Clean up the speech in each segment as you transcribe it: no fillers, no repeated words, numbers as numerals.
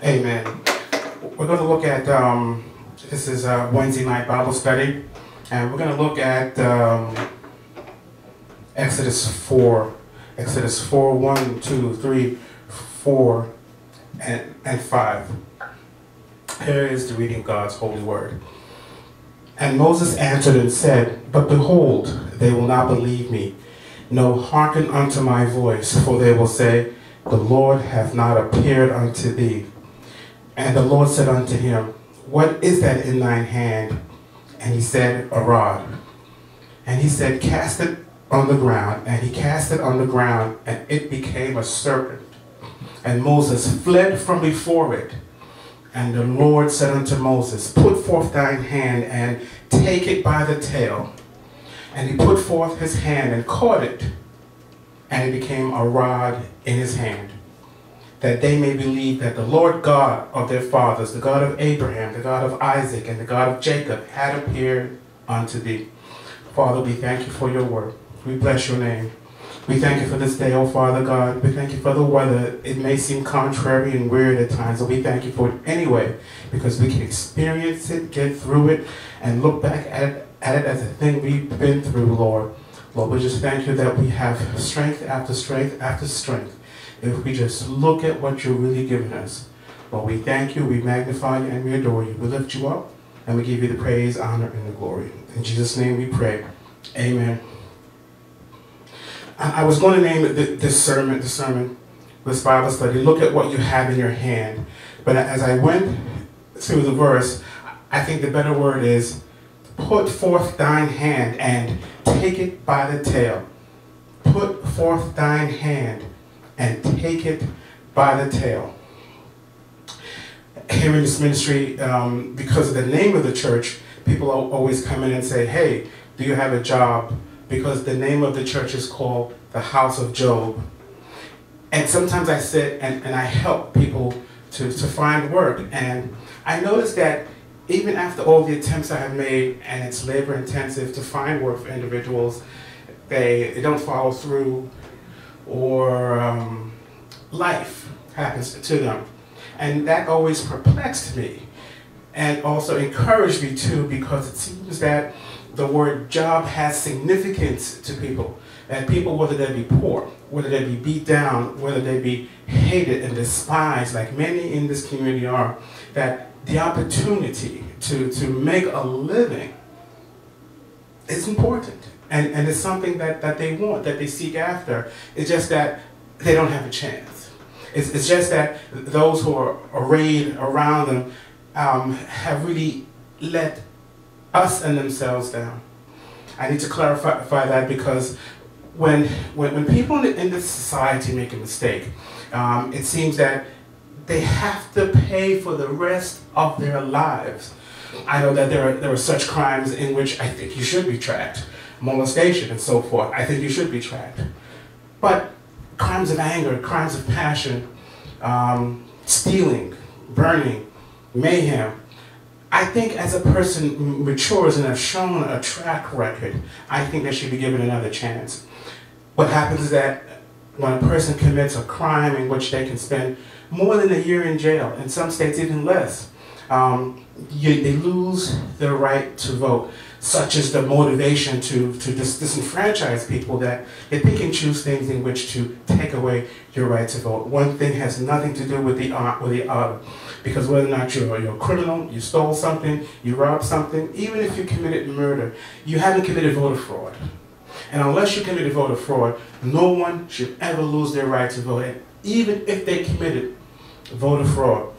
Amen. We're going to look at, this is a Wednesday night Bible study, and we're going to look at Exodus 4. Exodus 4, 1, 2, 3, 4, and 5. Here is the reading of God's holy word. And Moses answered and said, But behold, they will not believe me, no, hearken unto my voice, for they will say, The Lord hath not appeared unto thee. And the Lord said unto him, What is that in thine hand? And he said, A rod. And he said, Cast it on the ground. And he cast it on the ground, and it became a serpent. And Moses fled from before it. And the Lord said unto Moses, Put forth thine hand, and take it by the tail. And he put forth his hand, and caught it. And it became a rod in his hand, that they may believe that the Lord God of their fathers, the God of Abraham, the God of Isaac, and the God of Jacob, had appeared unto thee. Father, we thank you for your word. We bless your name. We thank you for this day, oh Father God. We thank you for the weather. It may seem contrary and weird at times, but we thank you for it anyway, because we can experience it, get through it, and look back at it as a thing we've been through, Lord. Lord, we just thank you that we have strength after strength after strength. If we just look at what you're really giving us. Lord, we thank you, we magnify you, and we adore you. We lift you up, and we give you the praise, honor, and the glory. In Jesus' name we pray. Amen. I was going to name it this Bible study, Look at What You Have in Your Hand. But as I went through the verse, I think the better word is, Put forth thine hand and take it by the tail. Put forth thine hand and take it by the tail. Here in this ministry, because of the name of the church, people always come in and say, Hey, do you have a job? Because the name of the church is called the House of Job. And sometimes I sit and I help people to find work. And I noticed that even after all the attempts I have made, and it's labor intensive to find work for individuals, they don't follow through, or life happens to them. And that always perplexed me, and also encouraged me too, because it seems that the word job has significance to people. And people, whether they be poor, whether they be beat down, whether they be hated and despised, like many in this community are, that the opportunity to make a living is important. And it's something that they want, that they seek after. It's just that they don't have a chance. It's just that those who are arrayed around them have really let us and themselves down. I need to clarify that, because when people in this society make a mistake, it seems that they have to pay for the rest of their lives. I know that there are such crimes in which I think you should be tracked. Molestation and so forth, I think you should be tracked. But crimes of anger, crimes of passion, stealing, burning, mayhem, I think as a person matures and has shown a track record, I think they should be given another chance. What happens is that when a person commits a crime in which they can spend more than a year in jail, in some states even less, they lose their right to vote, such as the motivation to disenfranchise people, that they pick and choose things in which to take away your right to vote. One thing has nothing to do with the other, because whether or not you're a criminal, you stole something, you robbed something, even if you committed murder, you haven't committed voter fraud. And unless you committed voter fraud, no one should ever lose their right to vote. And even if they committed voter fraud,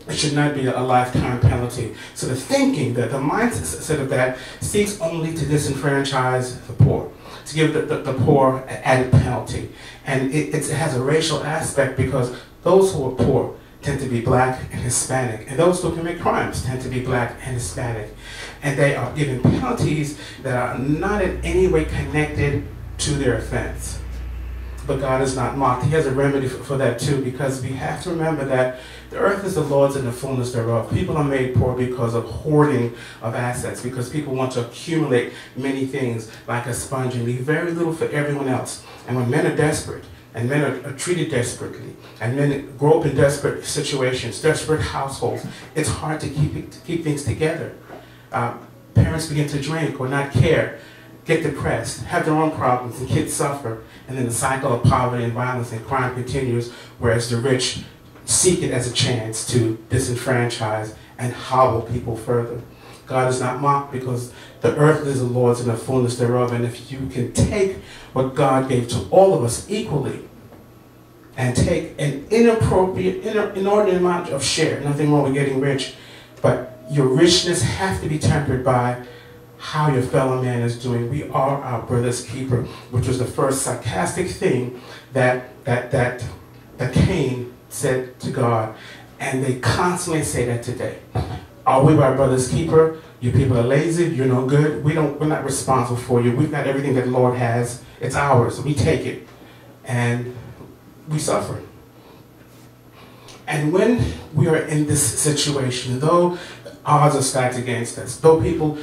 it should not be a lifetime penalty. So the thinking, the mindset of that seeks only to disenfranchise the poor, to give the poor an added penalty. And it has a racial aspect, because those who are poor tend to be black and Hispanic, and those who commit crimes tend to be black and Hispanic. And they are given penalties that are not in any way connected to their offense. But God is not mocked. He has a remedy for that too, because we have to remember that the earth is the Lord's and the fullness thereof. People are made poor because of hoarding of assets, because people want to accumulate many things like a sponge and leave very little for everyone else. And when men are desperate and men are treated desperately, and men grow up in desperate situations, desperate households. It's hard to keep things together. Parents begin to drink or not care, get depressed, have their own problems, and kids suffer. And then the cycle of poverty and violence and crime continues, whereas the rich seek it as a chance to disenfranchise and hobble people further. God is not mocked, because the earth is the Lord's and the fullness thereof. And if you can take what God gave to all of us equally and take an inordinate amount of share, nothing wrong with getting rich, but your richness has to be tempered by how your fellow man is doing. We are our brother's keeper, which was the first sarcastic thing that Cain said to God. And they constantly say that today. Are we our brother's keeper? You people are lazy, you're no good. We're not responsible for you. We've got everything that the Lord has. It's ours. We take it. And we suffer. And when we are in this situation, though odds are stacked against us, though people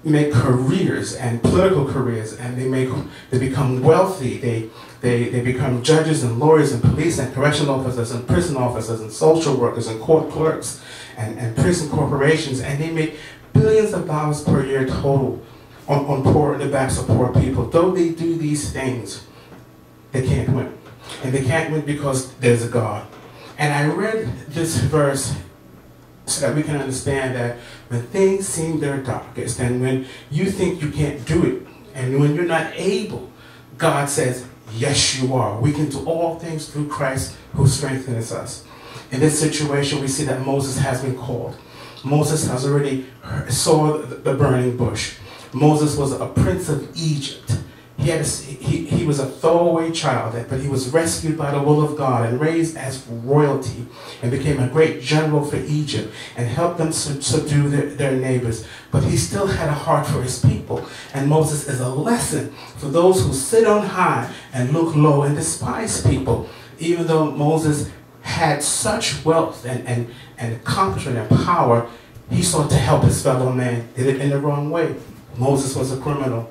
make careers and political careers, and they become wealthy, they become judges and lawyers and police and correctional officers and prison officers and social workers and court clerks and prison corporations, and they make billions of dollars per year total on the backs of poor people. Though they do these things, they can't win. And they can't win because there's a God. And I read this verse so that we can understand that when things seem their darkest, and when you think you can't do it, and when you're not able, God says, yes, you are. We can do all things through Christ who strengthens us. In this situation, we see that Moses has been called. Moses has already saw the burning bush. Moses was a prince of Egypt. He was a throwaway child, but he was rescued by the will of God and raised as royalty and became a great general for Egypt and helped them subdue their neighbors. But he still had a heart for his people. And Moses is a lesson for those who sit on high and look low and despise people. Even though Moses had such wealth and accomplishment and power, he sought to help his fellow man, did it in the wrong way. Moses was a criminal.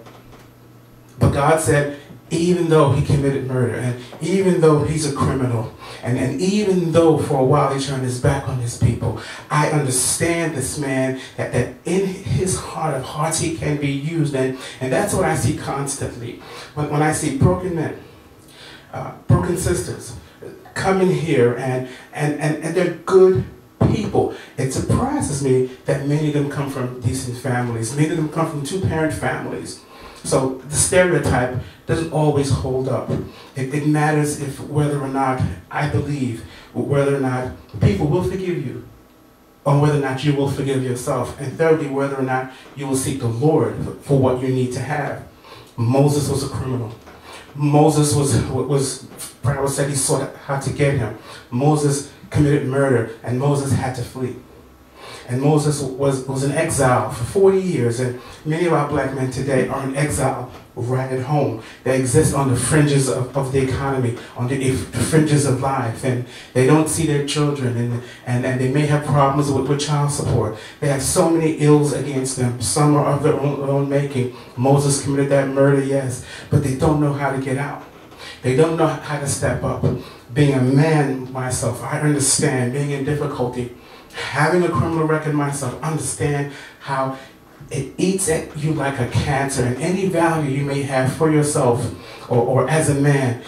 But God said, even though he committed murder, and even though he's a criminal, and even though for a while he turned his back on his people, I understand this man, that in his heart of hearts he can be used. And that's what I see constantly. When I see broken men, broken sisters, come in here and they're good people. It surprises me that many of them come from decent families. Many of them come from two-parent families. So the stereotype doesn't always hold up. It matters if whether or not, I believe, whether or not people will forgive you, or whether or not you will forgive yourself. And thirdly, whether or not you will seek the Lord for what you need to have. Moses was a criminal. Moses Pharaoh said he sought how to get him. Moses committed murder, and Moses had to flee. And Moses was in exile for 40 years, and many of our black men today are in exile right at home. They exist on the fringes of the economy, on the fringes of life, and they don't see their children, and they may have problems with child support. They have so many ills against them. Some are of their own making. Moses committed that murder, yes, but they don't know how to get out. They don't know how to step up. Being a man myself, I understand being in difficulty. Having a criminal record myself, understand how it eats at you like a cancer, and any value you may have for yourself or as a man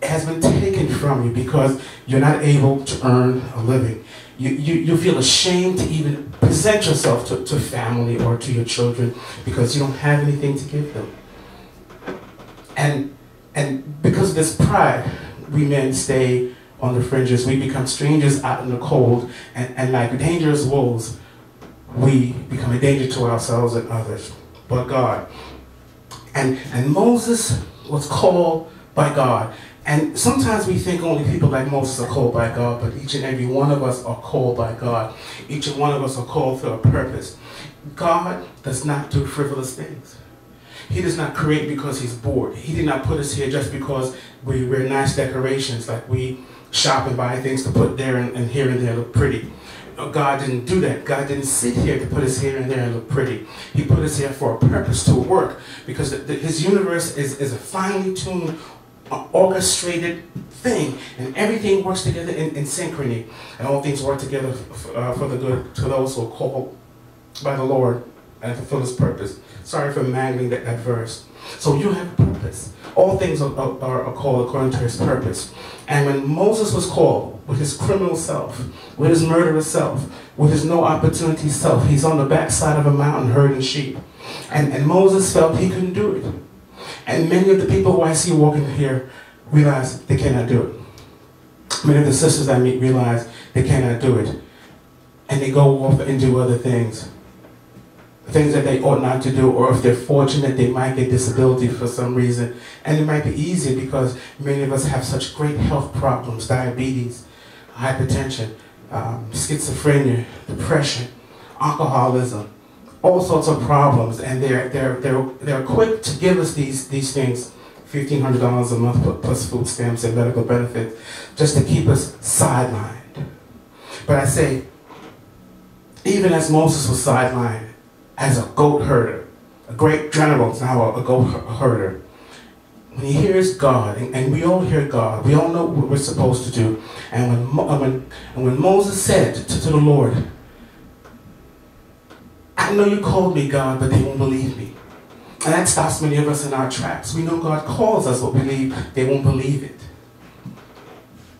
has been taken from you because you're not able to earn a living. You feel ashamed to even present yourself to family or to your children because you don't have anything to give them. And because of this pride, we men stay on the fringes. We become strangers out in the cold, and like dangerous wolves, we become a danger to ourselves and others. But God. And Moses was called by God. And sometimes we think only people like Moses are called by God, but each and every one of us are called by God. Each and one of us are called for a purpose. God does not do frivolous things. He does not create because he's bored. He did not put us here just because we wear nice decorations, like we shop and buy things to put there and here and there look pretty. God didn't do that. God didn't sit here to put us here and there and look pretty. He put us here for a purpose, to work, because his universe is a finely tuned orchestrated thing, and everything works together in synchrony, and all things work together for the good to those who are called by the Lord and fulfill His purpose. Sorry for mangling that verse. So you have a purpose. All things are called according to His purpose. And when Moses was called with his criminal self, with his murderous self, with his no opportunity self, he's on the backside of a mountain herding sheep. And Moses felt he couldn't do it. And many of the people who I see walking here realize they cannot do it. Many of the sisters I meet realize they cannot do it. And they go off and do other things. Things that they ought not to do, or if they're fortunate, they might get disability for some reason. And it might be easier because many of us have such great health problems: diabetes, hypertension, schizophrenia, depression, alcoholism, all sorts of problems. And they're quick to give us these things, $1,500 a month plus food stamps and medical benefits, just to keep us sidelined. But I say, even as Moses was sidelined, as a goat herder, a great general is now a goat herder. When he hears God, and we all hear God, we all know what we're supposed to do. And when Moses said to the Lord, I know you called me, God, but they won't believe me. And that stops many of us in our tracks. We know God calls us, but we believe they won't believe it.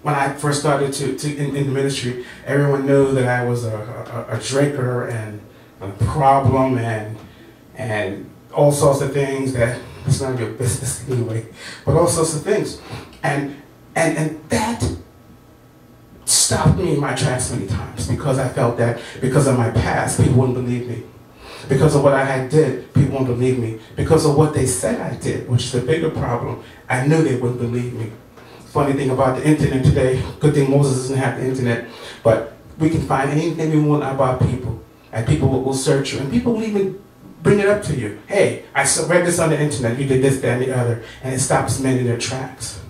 When I first started in the ministry, everyone knew that I was a drinker and a problem and all sorts of things that it's none of your business anyway, but all sorts of things. And that stopped me in my tracks many times, because I felt that because of my past, people wouldn't believe me. Because of what I had did, people wouldn't believe me. Because of what they said I did, which is a bigger problem, I knew they wouldn't believe me. Funny thing about the internet today, good thing Moses doesn't have the internet, but we can find anything we want about people. And people will search you, and people will even bring it up to you. Hey, I read this on the internet, you did this, that, and the other, and it stops men in their tracks.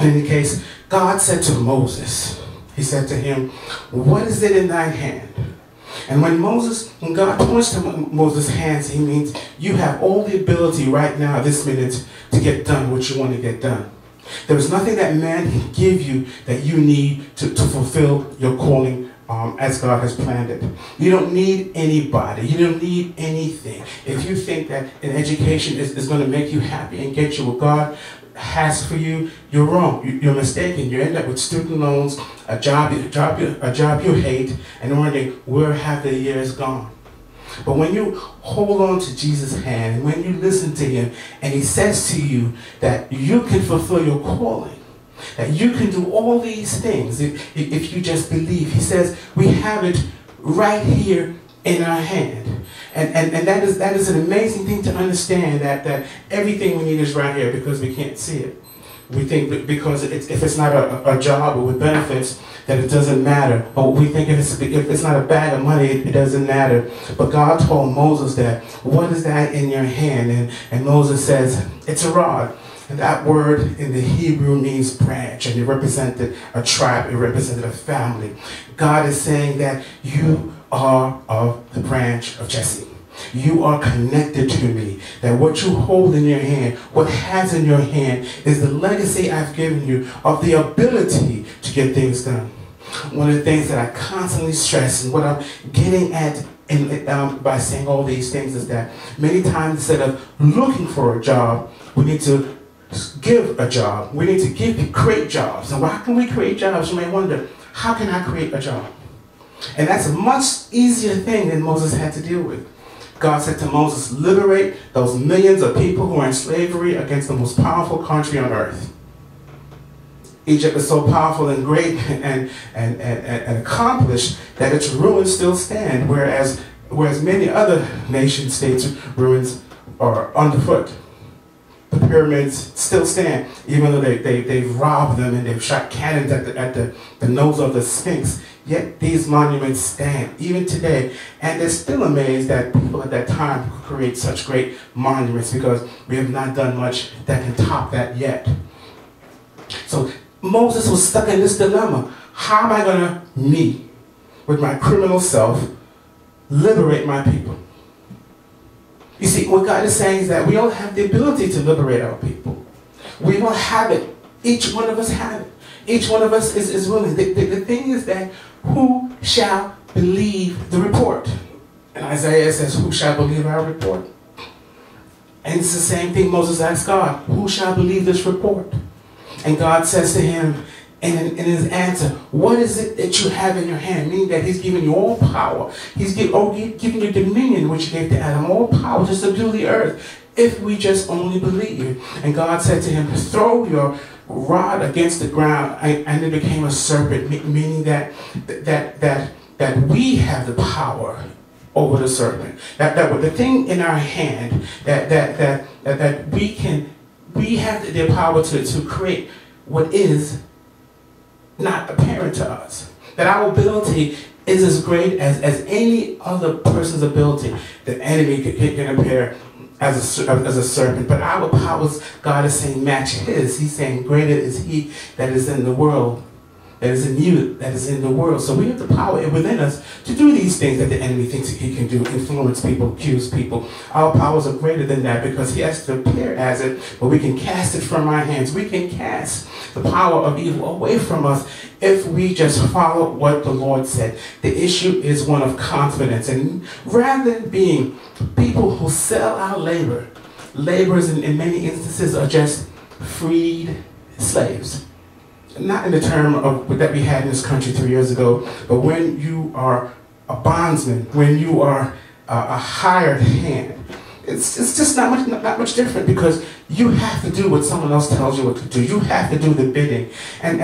In any case, God said to Moses, He said to him, what is it in thine hand? And when God points to Moses' hands, He means you have all the ability right now, this minute, to get done what you want to get done. There is nothing that man can give you that you need to fulfill your calling as God has planned it. You don't need anybody. You don't need anything. If you think that an education is going to make you happy and get you what God has for you, you're wrong. You're mistaken. You end up with student loans, a job you hate, and wondering, where have the years gone? But when you hold on to Jesus' hand, and when you listen to Him, and He says to you that you can fulfill your calling, that you can do all these things if you just believe. He says we have it right here in our hand. And that is an amazing thing to understand, that everything we need is right here, because we can't see it. We think because if it's not a job with benefits, that it doesn't matter. Or we think if it's not a bag of money, it doesn't matter. But God told Moses that, what is that in your hand? And Moses says, it's a rod. And that word in the Hebrew means branch, and it represented a tribe, it represented a family. God is saying that you are of the branch of Jesse. You are connected to me. That what you hold in your hand, what has in your hand, is the legacy I've given you of the ability to get things done. One of the things that I constantly stress, and what I'm getting at by saying all these things, is that many times instead of looking for a job, we need to give a job. We need to create jobs. And how can we create jobs? You may wonder, how can I create a job? And that's a much easier thing than Moses had to deal with. God said to Moses, liberate those millions of people who are in slavery against the most powerful country on earth. Egypt is so powerful and great and accomplished that its ruins still stand, whereas many other nation states' ruins are underfoot. The pyramids still stand, even though they've robbed them and they've shot cannons at the nose of the Sphinx. Yet these monuments stand, even today. And they're still amazed that people at that time could create such great monuments, because we have not done much that can top that yet. So Moses was stuck in this dilemma. How am I going to, me, with my criminal self, liberate my people? You see, what God is saying is that we all have the ability to liberate our people. We don't have it. Each one of us have it. Each one of us is willing. The thing is that who shall believe the report? And Isaiah says, who shall believe our report? And it's the same thing Moses asked God, who shall believe this report? And God says to him in his answer, what is it that you have in your hand? Meaning that he's giving you all power. He's giving you dominion, which he gave to Adam, all power to subdue the earth, if we just only believe. And God said to him, throw your rod against the ground, and it became a serpent, meaning that we have the power over the serpent. That the thing in our hand that we have the power to create what is not apparent to us. That our ability is as great as any other person's ability. The enemy can appear as a serpent, but our powers, God is saying, match his. He's saying, greater is he that is in the world, that is in you, that is in the world. So we have the power within us to do these things that the enemy thinks he can do, influence people, accuse people. Our powers are greater than that because he has to appear as it, but we can cast it from our hands. We can cast the power of evil away from us if we just follow what the Lord said. The issue is one of confidence. And rather than being people who sell our labor, laborers in many instances are just freed slaves. Not in the term of that we had in this country 3 years ago, but when you are a bondsman, when you are a hired hand, it's just not much different because you have to do what someone else tells you what to do. You have to do the bidding, and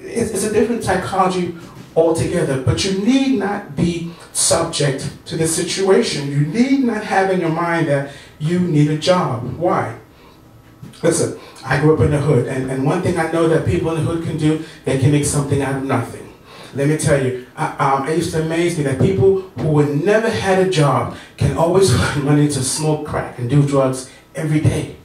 it's a different psychology altogether. But you need not be subject to the situation. You need not have in your mind that you need a job. Why? Listen, I grew up in the hood, and one thing I know that people in the hood can do, they can make something out of nothing. Let me tell you, it used to amaze me that people who had never had a job can always find money to smoke crack and do drugs every day.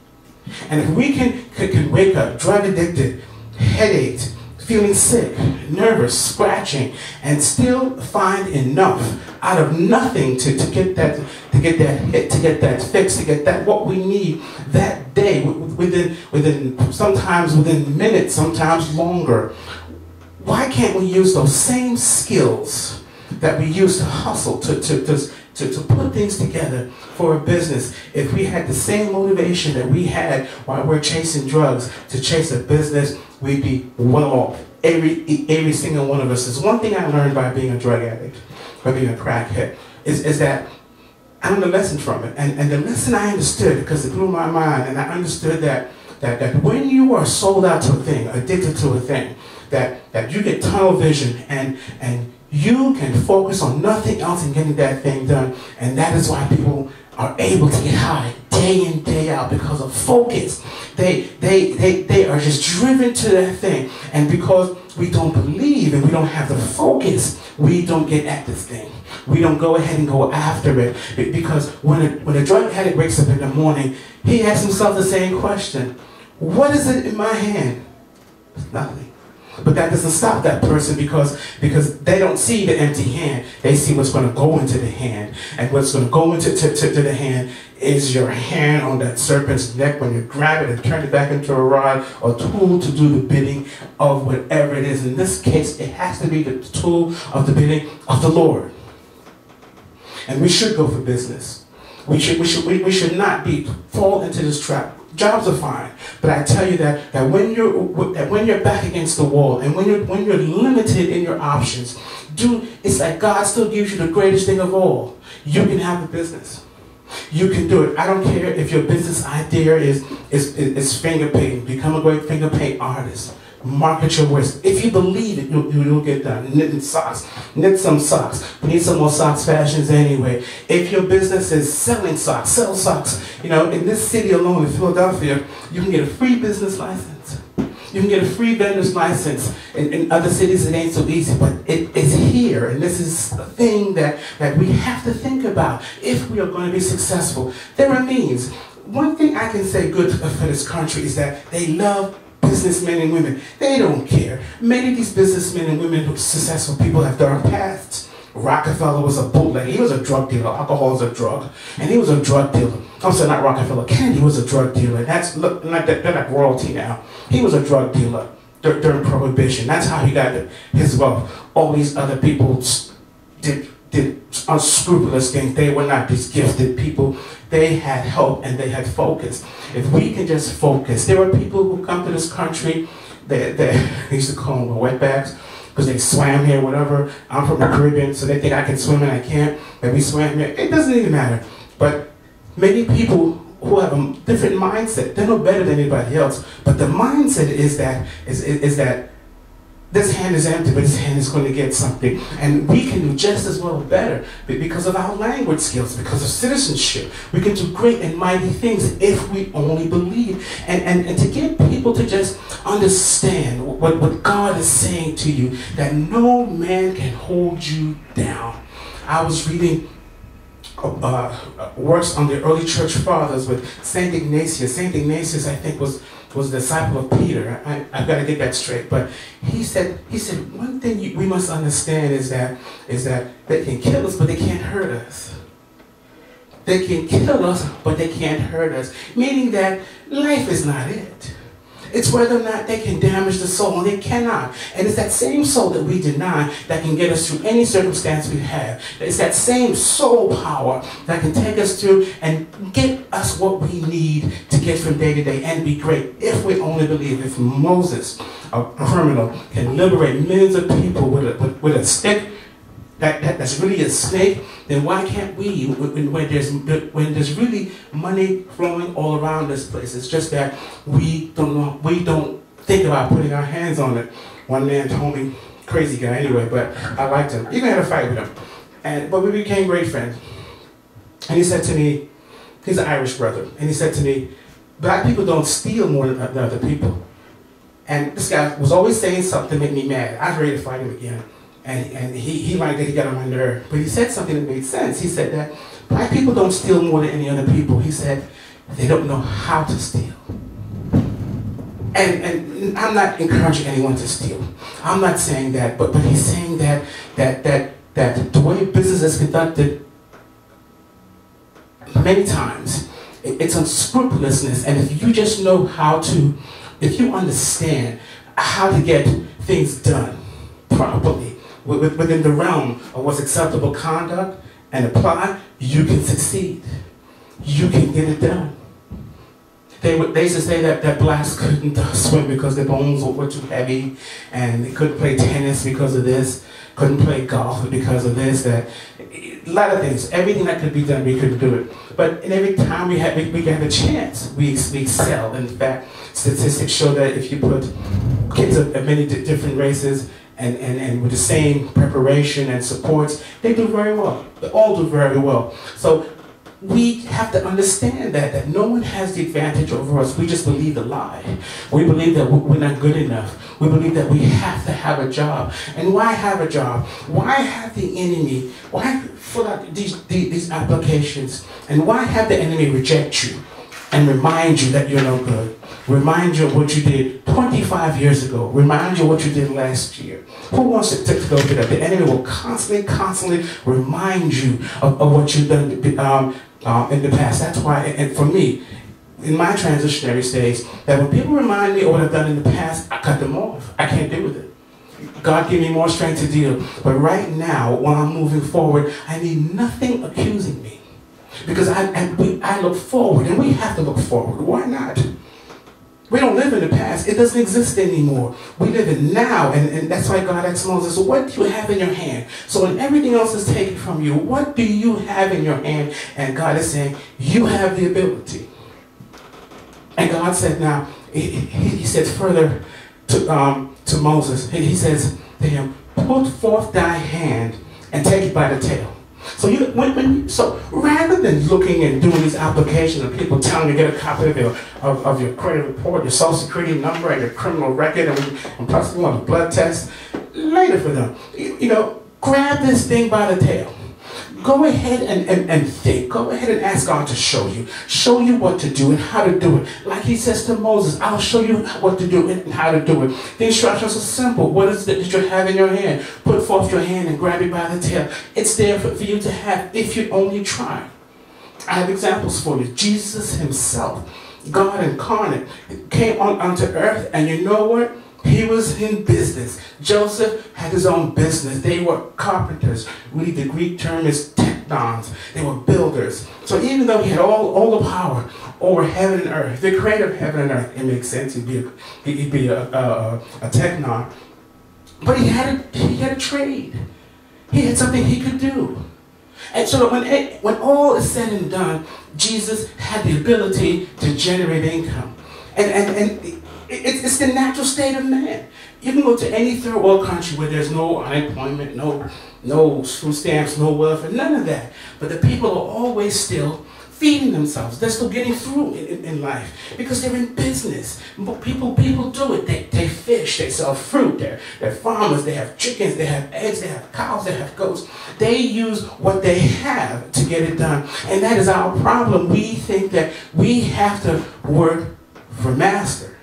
And if we can wake up drug addicted, headaches, feeling sick, nervous, scratching, and still find enough out of nothing to get that hit, to get that fix, to get that what we need that day, sometimes within minutes, sometimes longer. Why can't we use those same skills that we use to hustle, to put things together for a business? If we had the same motivation that we had while we're chasing drugs to chase a business, we'd be well off. Every single one of us. There's one thing I learned by being a drug addict, by being a crackhead, is that I learned a lesson from it. And the lesson I understood, because it blew my mind, and I understood that when you are sold out to a thing, addicted to a thing, that you get tunnel vision and you can focus on nothing else in getting that thing done. And that is why people are able to get high day in, day out, because of focus. They are just driven to that thing. And because we don't believe and we don't have the focus, we don't get at this thing. We don't go ahead and go after it. Because when a drug addict wakes up in the morning, he asks himself the same question. What is it in my hand? It's nothing. But that doesn't stop that person because they don't see the empty hand. They see what's going to go into the hand. And what's going to go into the hand is your hand on that serpent's neck when you grab it and turn it back into a rod or tool to do the bidding of whatever it is. In this case, it has to be the tool of the bidding of the Lord. And we should go for business. We should not fall into this trap. Jobs are fine, but I tell you that when you're back against the wall and when you're limited in your options, it's like God still gives you the greatest thing of all. You can have a business. You can do it. I don't care if your business idea is finger painting. Become a great finger paint artist. Market your wares. If you believe it, you'll get done. Knitting socks. Knit some socks. We need some more socks fashions anyway. If your business is selling socks, sell socks. You know, in this city alone, in Philadelphia, you can get a free business license. You can get a free vendor's license. In other cities, it ain't so easy, but it is here. And this is a thing that we have to think about if we are going to be successful. There are means. One thing I can say good for this country is that they love businessmen and women. They don't care. Many of these businessmen and women who are successful people have dark pasts. Rockefeller was a bootlegger. He was a drug dealer. Alcohol is a drug. And he was a drug dealer. I'm sorry, not Rockefeller. Kennedy was a drug dealer. That's, look, like they're like royalty now. He was a drug dealer during Prohibition. That's how he got his wealth. All these other people did unscrupulous things. They were not these gifted people. They had help and they had focus. If we can just focus, there were people who come to this country that they used to call them wetbacks because they swam here, whatever. I'm from the Caribbean, so they think I can swim and I can't. But we swam here. It doesn't even matter. But many people who have a different mindset, they're no better than anybody else. But the mindset is that this hand is empty, but this hand is going to get something. And we can do just as well or better because of our language skills, because of citizenship. We can do great and mighty things if we only believe. And to get people to just understand what God is saying to you, that no man can hold you down. I was reading works on the early church fathers with Saint Ignatius. Saint Ignatius, I think, was a disciple of Peter. I've got to get that straight. But he said one thing we must understand is that they can kill us, but they can't hurt us. They can kill us, but they can't hurt us. Meaning that life is not it. It's whether or not they can damage the soul, and they cannot. And it's that same soul that we deny that can get us through any circumstance we have. It's that same soul power that can take us through and get us what we need to get from day to day and be great if we only believe. If Moses, a criminal, can liberate millions of people with a stick that's really a snake, then why can't we, when there's really money flowing all around this place? It's just that we don't think about putting our hands on it. One man told me, crazy guy anyway, but I liked him. Even had a fight with him, but we became great friends. And he said to me, he's an Irish brother, and he said to me, black people don't steal more than other people. And this guy was always saying something to make me mad. I was ready to fight him again. And he liked that he got on my nerve. But he said something that made sense. He said that black people don't steal more than any other people. He said they don't know how to steal. And I'm not encouraging anyone to steal. I'm not saying that, but he's saying that the way business is conducted many times, it's unscrupulousness. And if you just know if you understand how to get things done properly, within the realm of what's acceptable conduct and apply, you can succeed. You can get it done. They used to say that blacks couldn't swim because their bones were too heavy, and they couldn't play tennis because of this, couldn't play golf because of this, that. A lot of things, everything that could be done, we couldn't do it. But every time we have a chance, we excel. In fact, statistics show that if you put kids of many different races and with the same preparation and supports, they do very well. They all do very well. So we have to understand that no one has the advantage over us. We just believe the lie. We believe that we're not good enough. We believe that we have to have a job. And why have a job? Why have the enemy? Why fill out these applications? And why have the enemy reject you and remind you that you're no good? Remind you of what you did 25 years ago. Remind you of what you did last year. Who wants to go through that? The enemy will constantly remind you of what you've done in the past. That's why, and for me, in my transitionary stage, that when people remind me of what I've done in the past, I cut them off. I can't deal with it. God give me more strength to deal. But right now, while I'm moving forward, I need nothing accusing me. Because I look forward, and we have to look forward. Why not? We don't live in the past. It doesn't exist anymore. We live in now, and that's why God asked Moses, what do you have in your hand? So when everything else is taken from you, what do you have in your hand? And God is saying, you have the ability. And God said now, he said further to Moses, he says to him, put forth thy hand and take it by the tail. So so rather than looking and doing these applications of people telling you to get a copy of your credit report, your social security number, and your criminal record, and possibly want a blood test, later for them. Grab this thing by the tail. go ahead and think. Go ahead and ask God to show you what to do and how to do it. Like he says to Moses, I'll show you what to do and how to do it. The instructions are simple. What is it that you have in your hand? Put forth your hand and grab it by the tail. It's there for you to have if you only try. I have examples for you. Jesus himself, God incarnate, came onto earth, and you know what? He was in business. Joseph had his own business. They were carpenters. Really, the Greek term is teknons. They were builders. So even though he had all the power over heaven and earth, the creator of heaven and earth, it makes sense. He'd be a teknon. But he had a trade. He had something he could do. And so when all is said and done, Jesus had the ability to generate income. And it's the natural state of man. You can go to any third world country where there's no unemployment, no food stamps, no welfare, none of that. But the people are always still feeding themselves. They're still getting through in life because they're in business. People do it. They fish, they sell fruit, they're farmers, they have chickens, they have eggs, they have cows, they have goats. They use what they have to get it done. And that is our problem. We think that we have to work for master.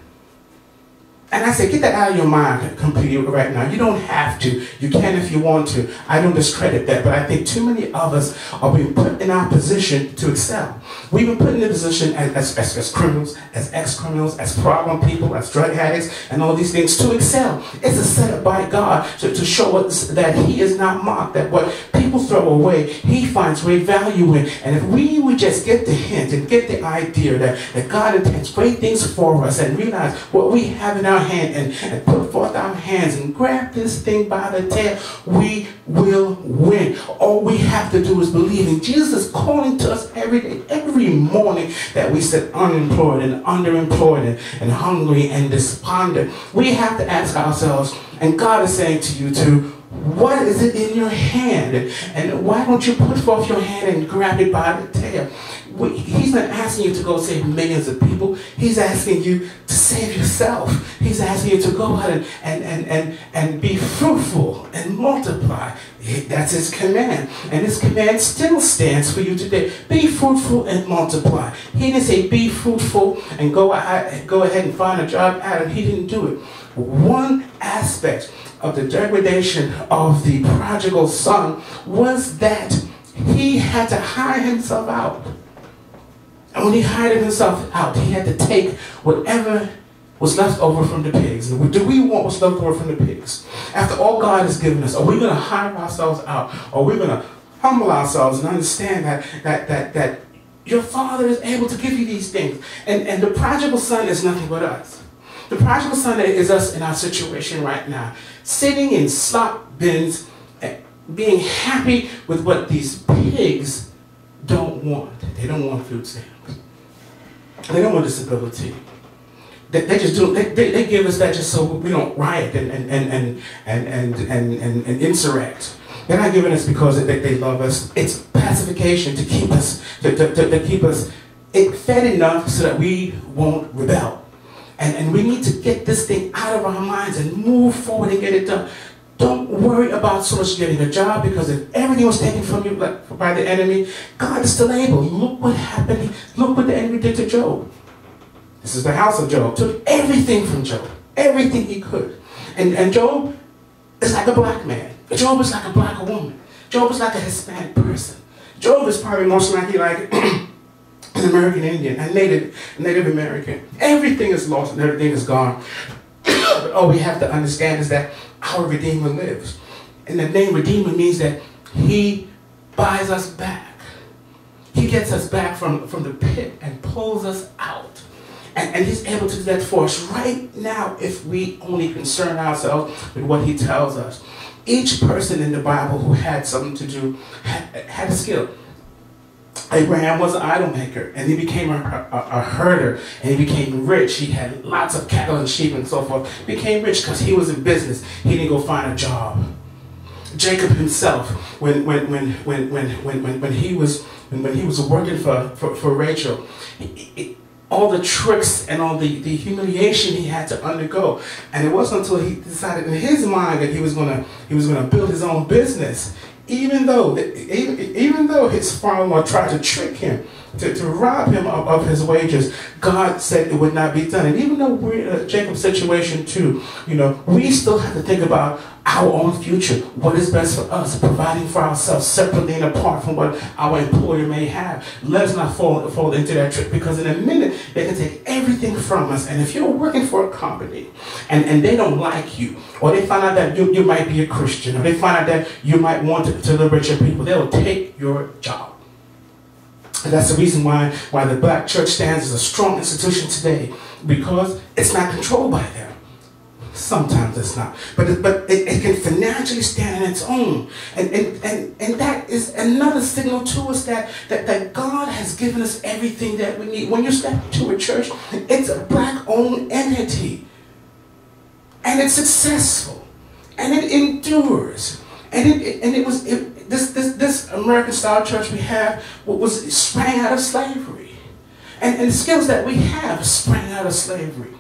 And I say, get that out of your mind completely right now. You don't have to. You can if you want to. I don't discredit that, but I think too many of us are being put in our position to excel. We've been put in a position as criminals, as ex-criminals, as problem people, as drug addicts, and all these things to excel. It's a setup by God to show us that he is not mocked, that what people throw away, he finds great value in. And if we would just get the hint and get the idea that God intends great things for us and realize what we have in our hand and put forth our hands and grab this thing by the tail, we will win. All we have to do is believe in Jesus calling to us every day, every morning that we sit unemployed and underemployed and hungry and despondent. We have to ask ourselves, and God is saying to you too, what is it in your hand? And why don't you put forth your hand and grab it by the tail? He's not asking you to go save millions of people. He's asking you to save yourself. He's asking you to go out and be fruitful and multiply. That's his command. And his command still stands for you today. Be fruitful and multiply. He didn't say be fruitful and go ahead and find a job. Adam, he didn't do it. One aspect of the degradation of the prodigal son was that he had to hire himself out. And when he hired himself out, he had to take whatever was left over from the pigs. Do we want what's left over from the pigs? After all God has given us, are we going to hire ourselves out? Or are we going to humble ourselves and understand that your Father is able to give you these things? And the prodigal son is nothing but us. The prodigal son is us in our situation right now, sitting in slop bins, being happy with what these pigs don't want. They don't want food stamps. They don't want disability. They just do. They give us that just so we don't riot and insurrect. They're not giving us because they love us. It's pacification to keep us to keep us fed enough so that we won't rebel. And we need to get this thing out of our minds and move forward and get it done. Don't worry about so much getting a job, because if everything was taken from you by the enemy, God is still able. Look what happened. Look what the enemy did to Job. This is the house of Job. Took everything from Job. Everything he could. And Job is like a black man. Job is like a black woman. Job is like a Hispanic person. Job is probably most likely like an American Indian, a Native American. Everything is lost and everything is gone. But all we have to understand is that our Redeemer lives. And the name Redeemer means that he buys us back. He gets us back from the pit and pulls us out. And he's able to do that for us right now if we only concern ourselves with what he tells us. Each person in the Bible who had something to do had a skill. Abraham was an idol maker, and he became a herder, and he became rich. He had lots of cattle and sheep and so forth. He became rich because he was in business. He didn't go find a job. Jacob himself, when he was working for Rachel, all the tricks and all the humiliation he had to undergo, and it wasn't until he decided in his mind that he was gonna build his own business. even though his father tried to trick him, to rob him of his wages, God said it would not be done. And even though we're in a Jacob situation too, we still have to think about our own future, what is best for us, providing for ourselves separately and apart from what our employer may have. Let us not fall into that trick, because in a minute they can take everything from us. And if you're working for a company and they don't like you, or they find out that you might be a Christian, or they find out that you might want to liberate your people, they'll take your job. And that's the reason why the black church stands as a strong institution today, because it's not controlled by them. Sometimes it's not, but it can financially stand on its own, and that is another signal to us that God has given us everything that we need. When you step into a church, it's a black-owned entity, and it's successful, and it endures, this American-style church we have sprang out of slavery, and the skills that we have sprang out of slavery.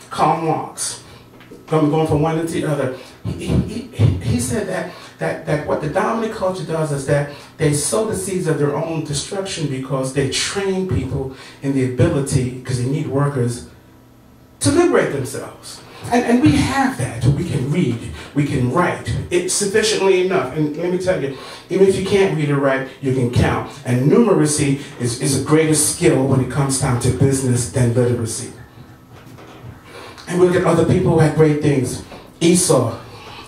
Karl Marx, going from one to the other, he said that what the dominant culture does is that they sow the seeds of their own destruction, because they train people in the ability, because they need workers, to liberate themselves. And we have that. We can read, we can write. It's sufficiently enough. And let me tell you, even if you can't read or write, you can count. And numeracy is a greater skill when it comes down to business than literacy. And we look at other people who had great things. Esau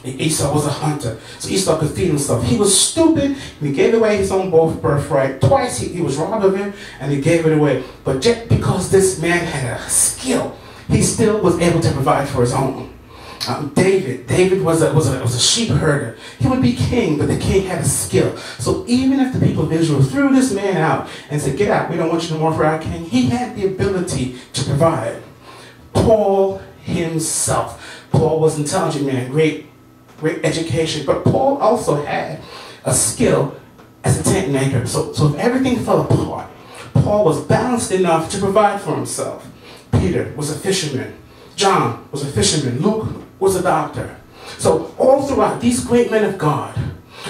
was a hunter, so Esau could feed himself. He was stupid, and he gave away his own birthright. Twice he was robbed of him, and he gave it away. But just because this man had a skill, he still was able to provide for his own. David was a sheep herder. He would be king, but the king had a skill. So even if the people of Israel threw this man out and said, "Get out, we don't want you no more for our king," he had the ability to provide. Paul himself. Paul was an intelligent man, great education, but Paul also had a skill as a tent maker. So if everything fell apart, Paul was balanced enough to provide for himself. Peter was a fisherman. John was a fisherman. Luke was a doctor. So all throughout, these great men of God,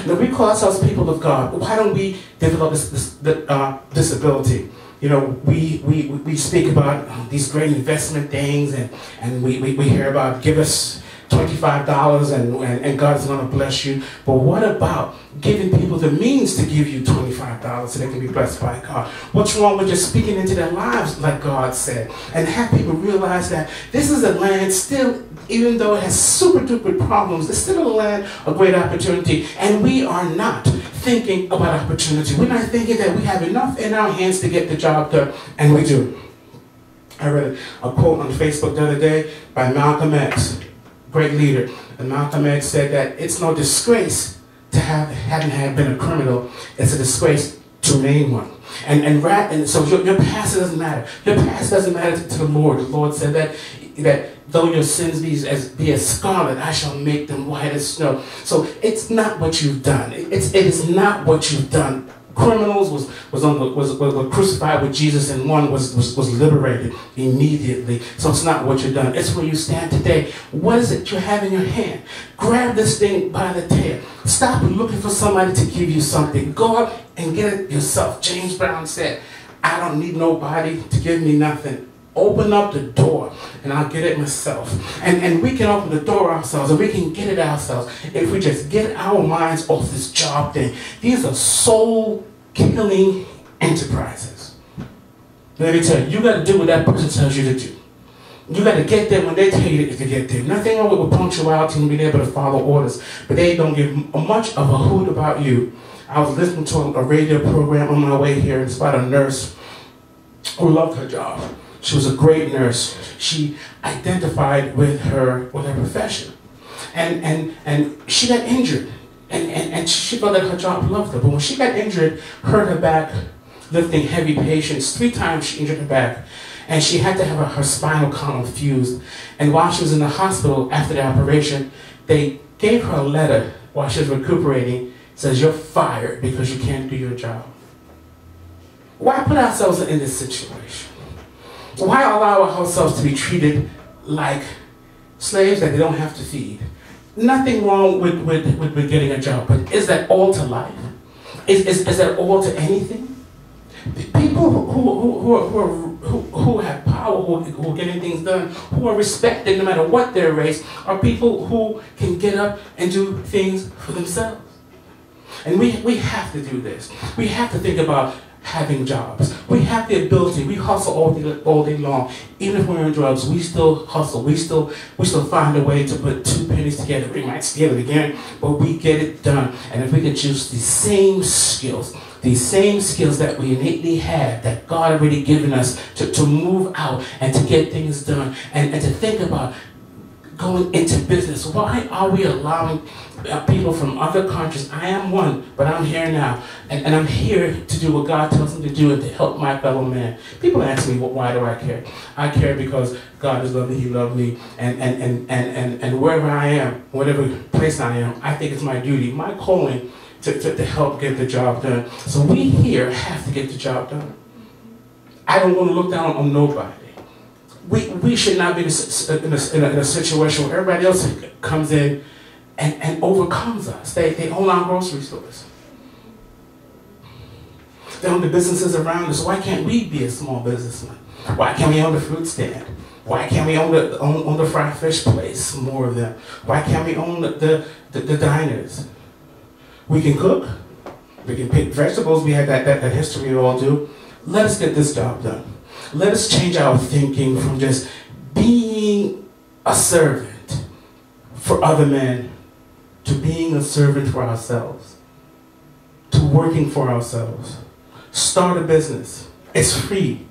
we call ourselves people of God, why don't we develop this ability? We speak about these great investment things, and we hear about give us $25 and God's going to bless you. But what about giving people the means to give you $25 so they can be blessed by God? What's wrong with just speaking into their lives like God said, and have people realize that this is a land still, even though it has super duper problems, it's still a land of great opportunity, and we are not thinking about opportunity. We're not thinking that we have enough in our hands to get the job done, and we do. I read a quote on Facebook the other day by Malcolm X, great leader, and Malcolm X said that it's no disgrace to having been a criminal. It's a disgrace to remain one. And so your past doesn't matter. Your past doesn't matter to the Lord. The Lord said that though your sins be as scarlet, I shall make them white as snow. So it's not what you've done. It is not what you've done. Criminals were crucified with Jesus, and one was liberated immediately. So it's not what you've done. It's where you stand today. What is it you have in your hand? Grab this thing by the tail. Stop looking for somebody to give you something. Go out and get it yourself. James Brown said, "I don't need nobody to give me nothing. Open up the door and I'll get it myself." And we can open the door ourselves, and we can get it ourselves if we just get our minds off this job thing. These are soul-killing enterprises. Let me tell you, you got to do what that person tells you to do. You got to get there when they tell you to get there. Nothing wrong with punctuality and being able to follow orders, but they don't give much of a hoot about you. I was listening to a radio program on my way here. It's about a nurse who loved her job. She was a great nurse. She identified with her profession, and she got injured, and she felt that her job loved her. But when she got injured, hurt her back, lifting heavy patients. 3 times she injured her back, and she had to have her spinal column fused. And while she was in the hospital after the operation, they gave her a letter while she was recuperating. It says, "You're fired because you can't do your job." Why put ourselves in this situation? Why allow ourselves to be treated like slaves that they don't have to feed? Nothing wrong with getting a job, but is that all to life? Is that all to anything? People who have power, who are getting things done, who are respected no matter what their race, are people who can get up and do things for themselves. And we have to do this. We have to think about having jobs. We have the ability. We hustle all day long. Even if we're in drugs, we still hustle. We still find a way to put 2 pennies together. We might steal it again, but we get it done. And if we could use these same skills that we innately have, that God already given us to move out and to get things done, and to think about going into business. Why are we allowing people from other countries? I am one, but I'm here now. And I'm here to do what God tells me to do and to help my fellow man. People ask me, why do I care? I care because God has loved me, He loved me, and wherever I am, whatever place I am, I think it's my duty, my calling to help get the job done. So we here have to get the job done. I don't want to look down on nobody. We should not be in a situation where everybody else comes in and overcomes us. They own our grocery stores. They own the businesses around us. Why can't we be a small businessman? Why can't we own the fruit stand? Why can't we own the fried fish place, more of them? Why can't we own the diners? We can cook. We can pick vegetables. We have that history we all do. Let us get this job done. Let us change our thinking from just being a servant for other men to being a servant for ourselves, to working for ourselves. Start a business. It's free.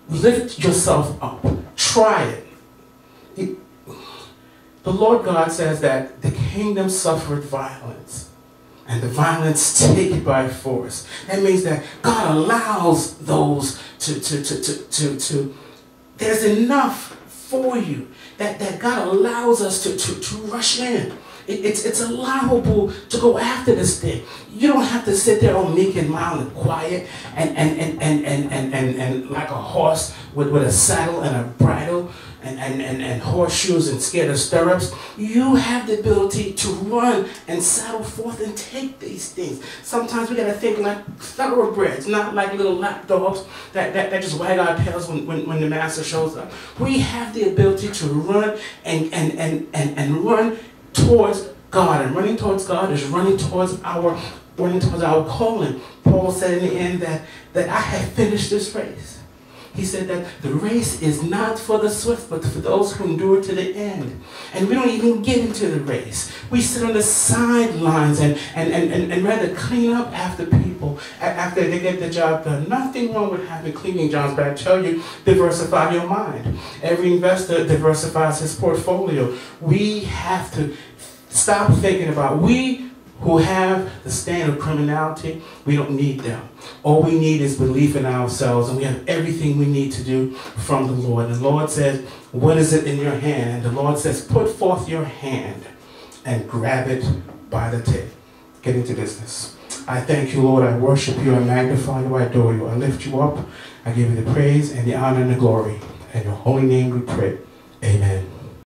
Lift yourself up. Try it. The Lord God says that the kingdom suffered violence, and the violence take it by force. That means that God allows those to there's enough for you that God allows us to rush in. It's allowable to go after this thing. You don't have to sit there all meek and mild and quiet and like a horse with a saddle and a bridle and horseshoes and scared of stirrups. You have the ability to run and saddle forth and take these things. Sometimes we gotta think like thoroughbreds, not like little lap dogs that just wag our tails when the master shows up. We have the ability to run and run towards God, and running towards God is running towards our calling. Paul said in the end that I have finished this race. He said that the race is not for the swift, but for those who endure to the end. And we don't even get into the race. We sit on the sidelines and rather clean up after people after they get the job done. Nothing wrong with having cleaning jobs, but I tell you, diversify your mind. Every investor diversifies his portfolio. We have to stop thinking about we who have the stand of criminality. We don't need them. All we need is belief in ourselves, and we have everything we need to do from the Lord. And the Lord says, what is it in your hand? And the Lord says, put forth your hand and grab it by the tail. Get into business. I thank you, Lord. I worship you. I magnify you. I adore you. I lift you up. I give you the praise and the honor and the glory. In your holy name we pray.